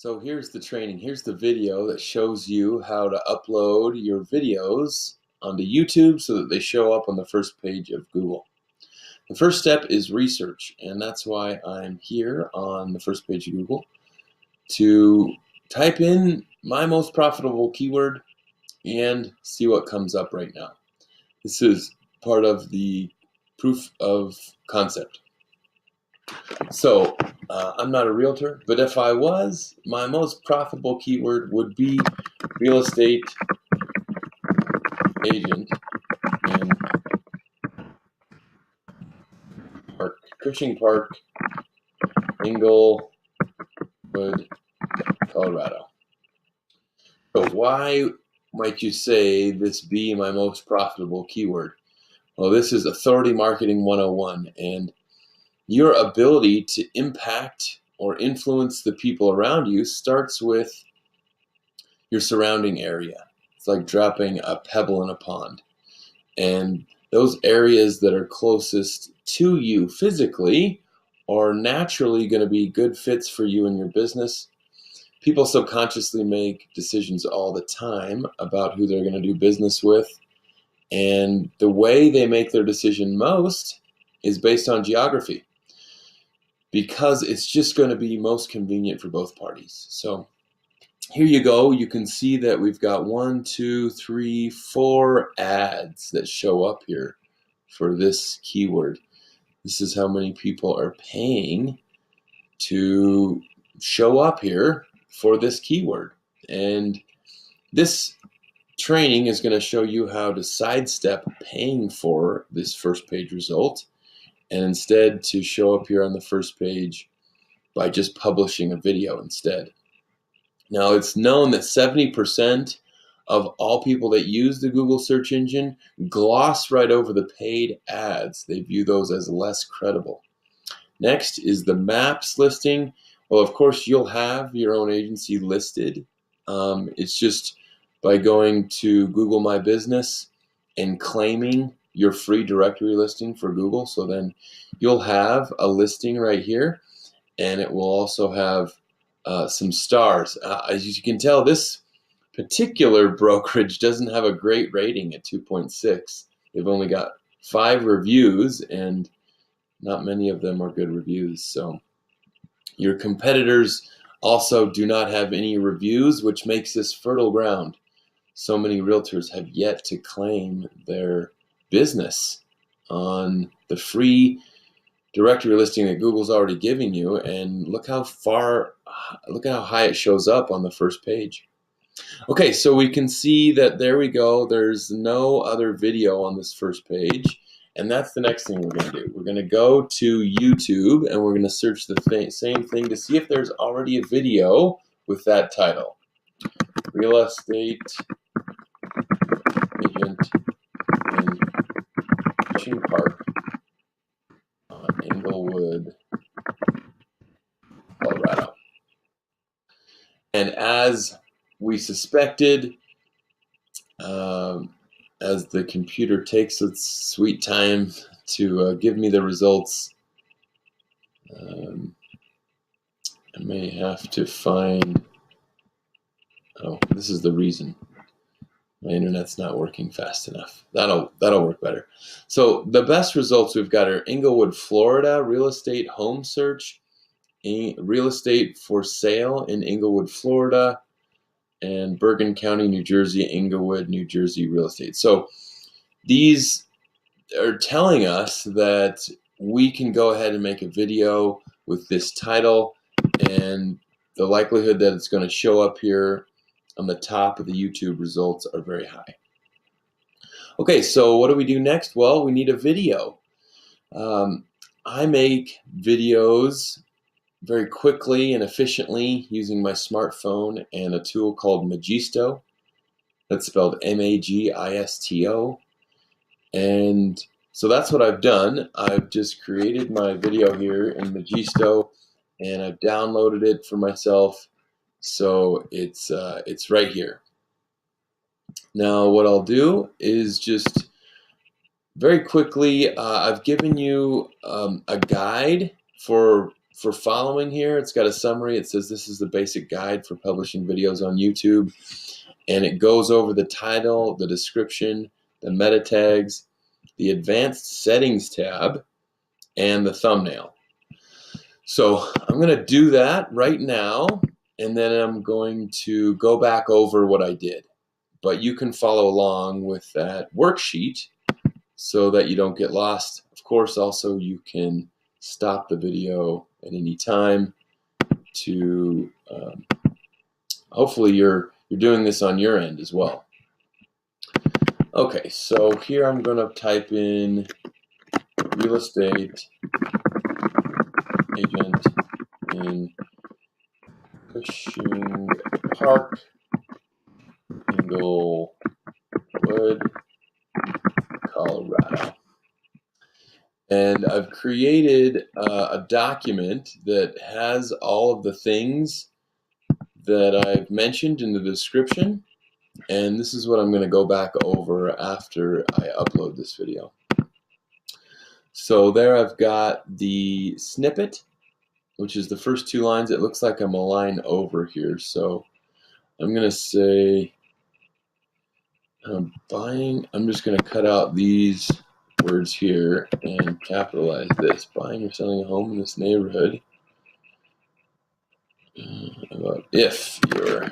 So here's the training. Here's the video that shows you how to upload your videos onto YouTube so that they show up on the first page of Google. The first step is research, and that's why I'm here on the first page of Google to type in my most profitable keyword and see what comes up right now. This is part of the proof of concept. So I'm not a realtor, but if I was, my most profitable keyword would be real estate agent in Cushing Park, Englewood, Colorado. So why might you say this be my most profitable keyword? Well, this is Authority Marketing 101, and your ability to impact or influence the people around you starts with your surrounding area. It's like dropping a pebble in a pond. And those areas that are closest to you physically are naturally going to be good fits for you and your business. People subconsciously make decisions all the time about who they're going to do business with. And the way they make their decision most is based on geography, because it's just going to be most convenient for both parties. So here you go. You can see that we've got 1, 2, 3, 4 ads that show up here for this keyword. This is how many people are paying to show up here for this keyword. And this training is going to show you how to sidestep paying for this first page result and instead to show up here on the first page by just publishing a video instead. Now, it's known that 70% of all people that use the Google search engine gloss right over the paid ads. They view those as less credible. Next is the maps listing. Well, of course, you'll have your own agency listed. It's just by going to Google My Business and claiming your free directory listing for Google. So then you'll have a listing right here, and it will also have some stars. As you can tell, this particular brokerage doesn't have a great rating at 2.6. They've only got 5 reviews, and not many of them are good reviews. So your competitors also do not have any reviews, which makes this fertile ground. So many realtors have yet to claim their business on the free directory listing that Google's already giving you, and look how high it shows up on the first page. Okay, so we can see that there we go. There's no other video on this first page, and that's the next thing we're going to do. We're going to go to YouTube and we're going to search the same thing to see if there's already a video with that title. Real estate agent in Cushing Park on Englewood, Colorado. And as we suspected, as the computer takes its sweet time to give me the results, I may have to find, oh, this is the reason. My internet's not working fast enough. That'll work better. So the best results we've got are Englewood, Florida, real estate home search, real estate for sale in Englewood, Florida, and Bergen County, New Jersey, Englewood, New Jersey real estate. So these are telling us that we can go ahead and make a video with this title, and the likelihood that it's going to show up here on the top of the YouTube results are very high. Okay, so what do we do next? Well, we need a video. I make videos very quickly and efficiently using my smartphone and a tool called Magisto. That's spelled M-A-G-I-S-T-O. And so that's what I've done. I've just created my video here in Magisto, and I've downloaded it for myself. So it's right here. Now what I'll do is just very quickly, I've given you a guide for for following here, it's got a summary. It says this is the basic guide for publishing videos on YouTube. And it goes over the title, the description, the meta tags, the advanced settings tab, and the thumbnail. So I'm going to do that right now, and then I'm going to go back over what I did. But you can follow along with that worksheet so that you don't get lost. Of course, also you can stop the video at any time to hopefully you're doing this on your end as well. Okay, so here I'm going to type in real estate agent in Cushing Park, Englewood, Colorado. And I've created a document that has all of the things that I've mentioned in the description. And this is what I'm going to go back over after I upload this video. So there I've got the snippet, which is the first two lines. It looks like I'm a line over here. So I'm going to say buying. I'm just going to cut out these words here and capitalize this. Buying or selling a home in this neighborhood. About if you're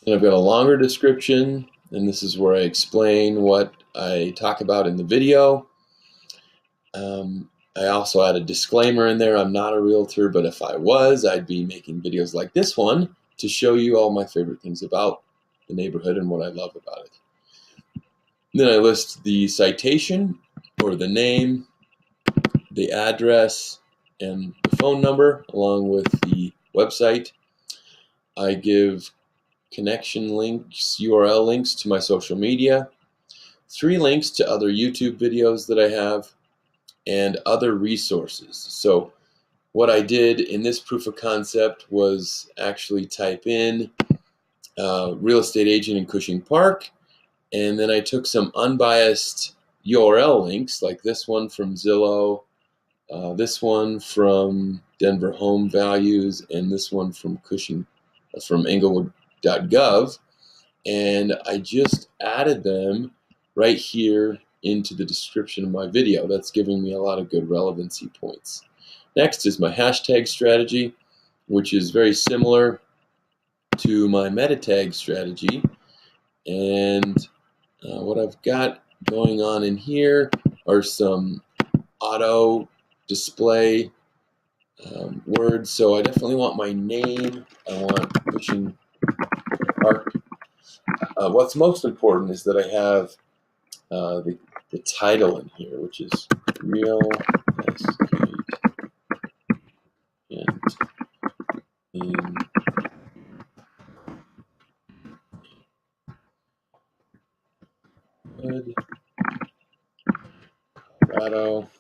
and I've got a longer description, and this is where I explain what I talk about in the video. I also add a disclaimer in there. I'm not a realtor, but if I was, I'd be making videos like this one to show you all my favorite things about the neighborhood and what I love about it. Then I list the citation, or the name, the address, and the phone number, along with the website. I give connection links, URL links to my social media, 3 links to other YouTube videos that I have, and other resources. So what I did in this proof of concept was actually type in real estate agent in Cushing Park, and then I took some unbiased URL links, like this one from Zillow, this one from Denver Home Values, and this one from from Englewood.gov, and I just added them right here into the description of my video. That's giving me a lot of good relevancy points. Next is my hashtag strategy, which is very similar to my meta tag strategy. And what I've got going on in here are some auto display words. So I definitely want my name. I want Cushing Park. What's most important is that I have the title in here, which is Real Estate Agent in Englewood, Colorado.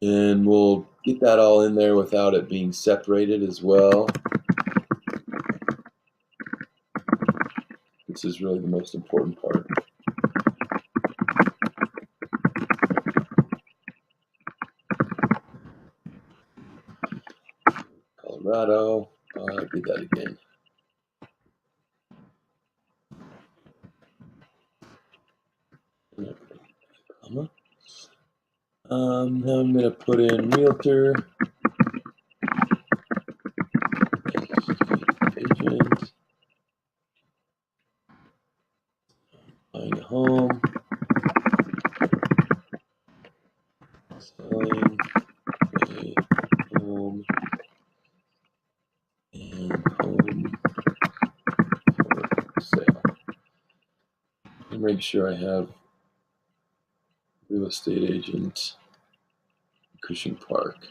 And we'll get that all in there without it being separated as well. This is really the most important part. Colorado. I'll do that again. Now I'm going to put in Realtor, agent, buying a home, selling a home, and home for sale. And make sure I have real estate agent, Cushing Park.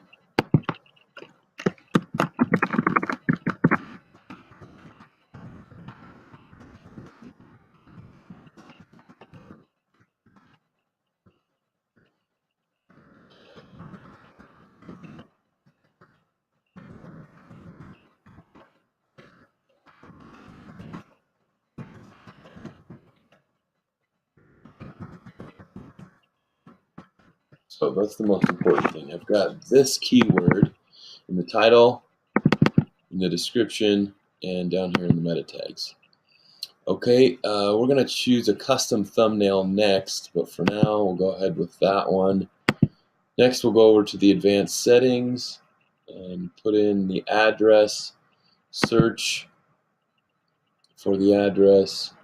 So that's the most important thing. I've got this keyword in the title, in the description, and down here in the meta tags. Okay, we're going to choose a custom thumbnail next, but for now we'll go ahead with that one. Next we'll go over to the advanced settings and put in the address, search for the address,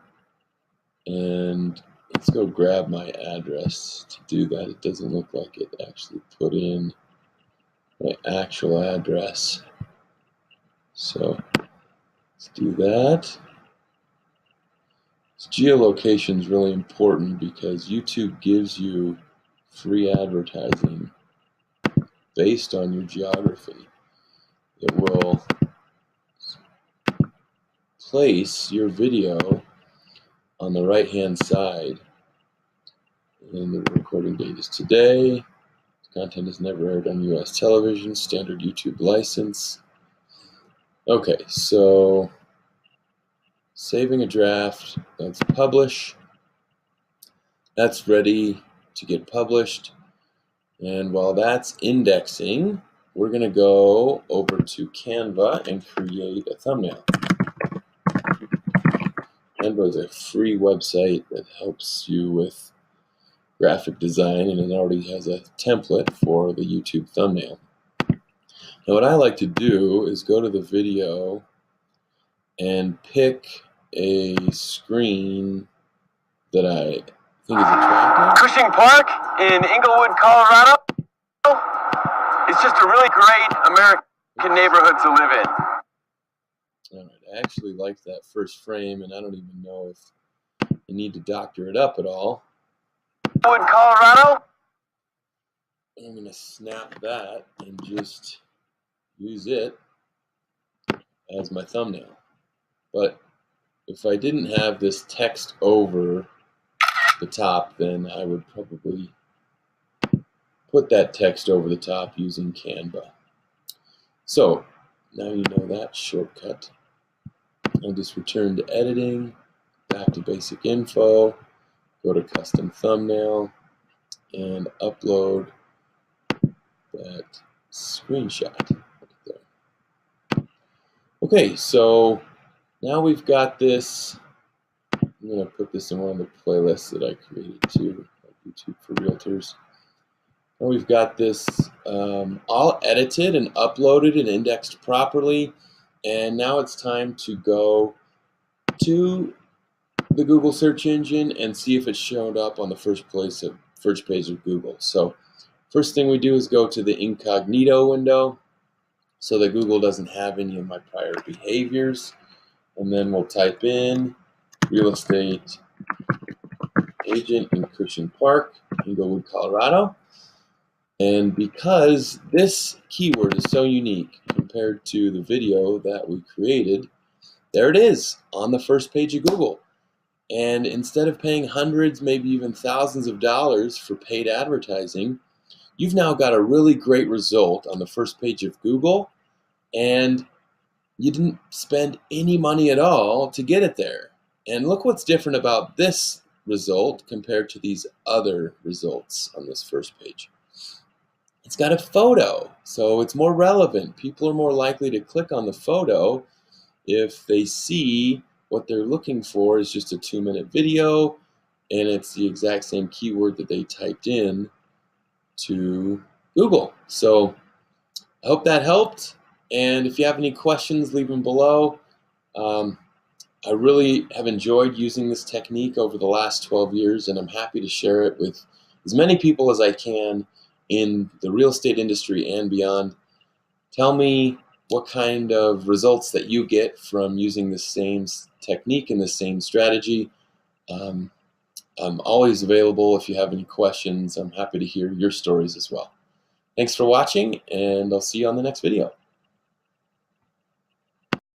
and let's go grab my address. To do that, it doesn't look like it actually put in my actual address. So let's do that. Geolocation is really important because YouTube gives you free advertising based on your geography. It will place your video on the right hand side, and the recording date is today. Content is never aired on US television, standard YouTube license. Okay, so saving a draft, let's publish. That's ready to get published. And while that's indexing, we're going to go over to Canva and create a thumbnail. Canva is a free website that helps you with graphic design, and it already has a template for the YouTube thumbnail. Now what I like to do is go to the video and pick a screen that I think is attractive. Cushing Park in Englewood, Colorado. It's just a really great American neighborhood to live in. All right, I actually like that first frame, and I don't even know if I need to doctor it up at all. Englewood, Colorado. I'm going to snap that and just use it as my thumbnail. But if I didn't have this text over the top, then I would probably put that text over the top using Canva. So now you know that shortcut. I'll just return to editing, back to basic info, go to custom thumbnail, and upload that screenshot right there. Okay, so now we've got this. I'm going to put this in one of the playlists that I created too, like YouTube for Realtors. And we've got this all edited and uploaded and indexed properly. And now it's time to go to the Google search engine and see if it showed up on the first page of Google. So first thing we do is go to the incognito window so that Google doesn't have any of my prior behaviors. And then we'll type in real estate agent in Cushing Park, Englewood, Colorado. And because this keyword is so unique compared to the video that we created, there it is on the first page of Google. And instead of paying hundreds, maybe even thousands of dollars for paid advertising, you've now got a really great result on the first page of Google, and you didn't spend any money at all to get it there. And look what's different about this result compared to these other results on this first page. It's got a photo, so it's more relevant. People are more likely to click on the photo if they see what they're looking for is just a 2-minute video, and it's the exact same keyword that they typed in to Google. So I hope that helped, and if you have any questions, leave them below. I really have enjoyed using this technique over the last 12 years, and I'm happy to share it with as many people as I can in the real estate industry and beyond. Tell me what kind of results that you get from using the same technique and the same strategy. I'm always available if you have any questions. I'm happy to hear your stories as well. Thanks for watching, and I'll see you on the next video.